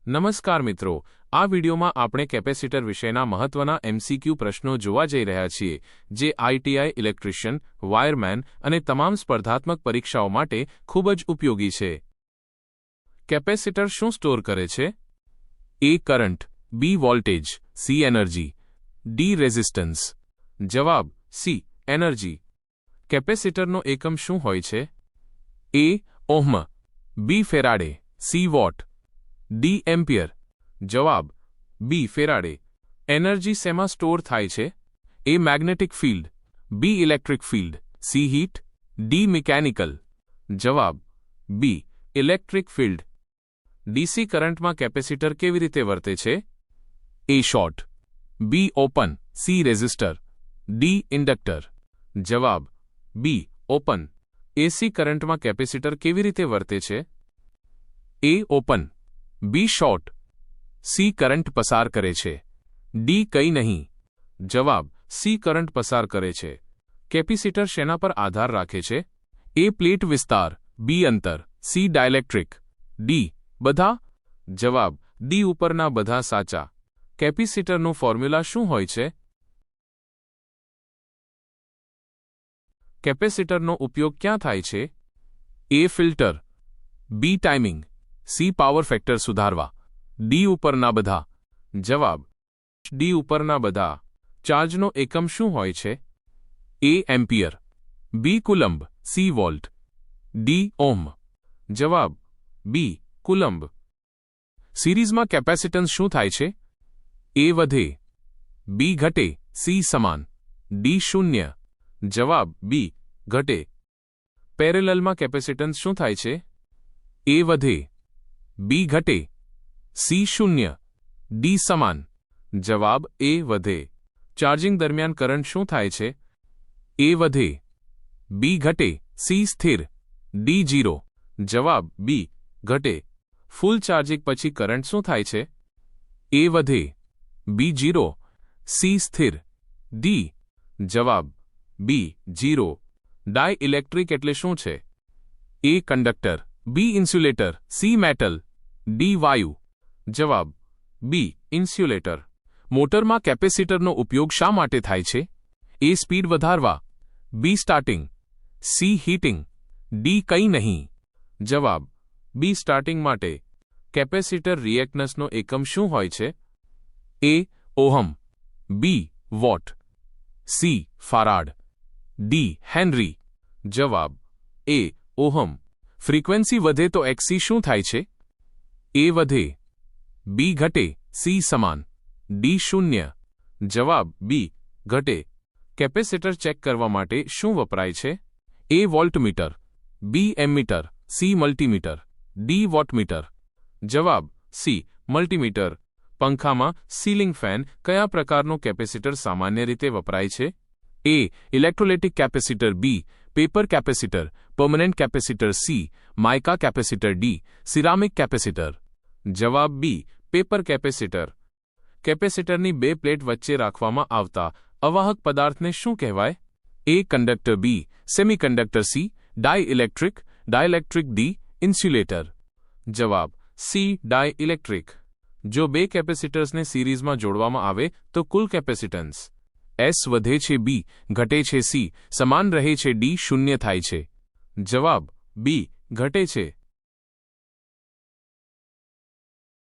નમસ્કાર મિત્રો, આ વિડિયોમાં આપણે કેપેસિટર વિશેના મહત્વના એમસીક્યુ પ્રશ્નો જોવા જઈ રહ્યા છીએ, જે આઈટીઆઈ ઇલેક્ટ્રિશિયન, વાયરમેન અને તમામ સ્પર્ધાત્મક પરીક્ષાઓ માટે ખૂબ જ ઉપયોગી છે. કેપેસિટર શું સ્ટોર કરે છે? A. Current, B. Voltage, C. Energy, D. Resistance. જવાબ સી. એનર્જી. કેપેસિટરનો એકમ શું હોય છે? A. Ohm, B. Faraday, C. Watt, D. Ampere. જવાબ બી. ફેરાડે. એનર્જી શેમાં સ્ટોર થાય છે? A. Magnetic field, B. Electric field, C. Heat, D. Mechanical. જવાબ બી. Electric field. ડીસી કરંટમાં કેપેસિટર કેવી રીતે વર્તે છે? A. Short, B. Open, C. Resistor, D. Inductor. જવાબ બી. ઓપન. એસી કરંટમાં કેપેસિટર કેવી રીતે વર્તે છે? A. Open, B. Short, C. Current પસાર કરે છે, ડી. કંઈ નહીં. જવાબ સી. કરંટ પસાર કરે છે. કેપેસિટર શેના પર આધાર રાખે છે? એ. પ્લેટ વિસ્તાર, બી. અંતર, સી. Dielectric, D. બધા. જવાબ ડી. ઉપરના બધા સાચા. કેપેસિટરનું ફોર્મ્યુલા શું હોય છે? કેપેસિટરનો ઉપયોગ ક્યાં થાય છે? A. Filter, B. Timing, C. Power factor સુધારવા, ડી. ઉપરના બધા. જવાબ ડી. ઉપરના બધા. ચાર્જનો એકમ શું હોય છે? A. Ampere, B. Coulomb, C. Volt, D. Ohm. જવાબ બી. કુલંબ. સિરીઝમાં કેપેસિટન્સ શું થાય છે? એ. વધે, બી. ઘટે, સી. સમાન, ડી. શૂન્ય. જવાબ બી. ઘટે. પેરેલલમાં કેપેસિટન્સ શું થાય છે? એ. વધે, બી. ઘટે, સી. શૂન્ય, ડી. સમાન. જવાબ એ. વધે. ચાર્જિંગ દરમિયાન કરંટ શું થાય છે? એ. વધે, બી. ઘટે, સી. સ્થિર, ડી. 0. જવાબ બી. ઘટે. ફૂલ ચાર્જિંગ પછી કરંટ શું થાય છે? એ. વધે, બી. 0, સી. સ્થિર, ડી. જવાબ બી. 0. ડાઇઇલેક્ટ્રિક એટલે શું છે? A. Conductor, B. Insulator, C. Metal, D. વાયુ. જવાબ બી. ઇન્સ્યુલેટર. મોટરમાં કેપેસિટરનો ઉપયોગ શા માટે થાય છે? એ. સ્પીડ વધારવા, B. Starting, C. Heating, D. કંઈ નહીં. જવાબ બી. સ્ટાર્ટિંગ માટે. કેપેસિટર રિએક્ટન્સનો એકમ શું હોય છે? A. Ohm, B. Watt, C. Farad, D. Henry. જવાબ એ. ઓહમ. ફ્રીક્વન્સી વધે તો એક્સી શું થાય છે? એ. વધે, બી. ઘટે, સી. સમાન, ડી. શૂન્ય. જવાબ બી. ઘટે. કેપેસિટર ચેક કરવા માટે શું વપરાય છે? A. Voltmeter, B. Ammeter, C. Multimeter, D. Wattmeter. જવાબ સી. મલ્ટીમીટર. પંખામાં સીલિંગ ફેન કયા પ્રકારનો કેપેસિટર સામાન્ય રીતે વપરાય છે? A. Electrolytic capacitor, B. Paper capacitor, permanent capacitor, C. Mica capacitor, D. Ceramic capacitor. જવાબ બી. Paper capacitor. કેપેસિટરની બે પ્લેટ વચ્ચે રાખવામાં આવતા અવાહક પદાર્થને શું કહેવાય? A. Conductor, B. Semiconductor, C. Dielectric, dielectric, D. Insulator. જવાબ સી. ડાઇઇલેક્ટ્રિક. જો બે કેપેસિટર્સને સિરીઝમાં જોડવામાં આવે તો કુલ કેપેસિટન્સ એસ વધે છે, બી. ઘટે છે, સી. સમાન રહે છે, ડી. શૂન્ય થાય છે. જવાબ બી. ઘટે છે.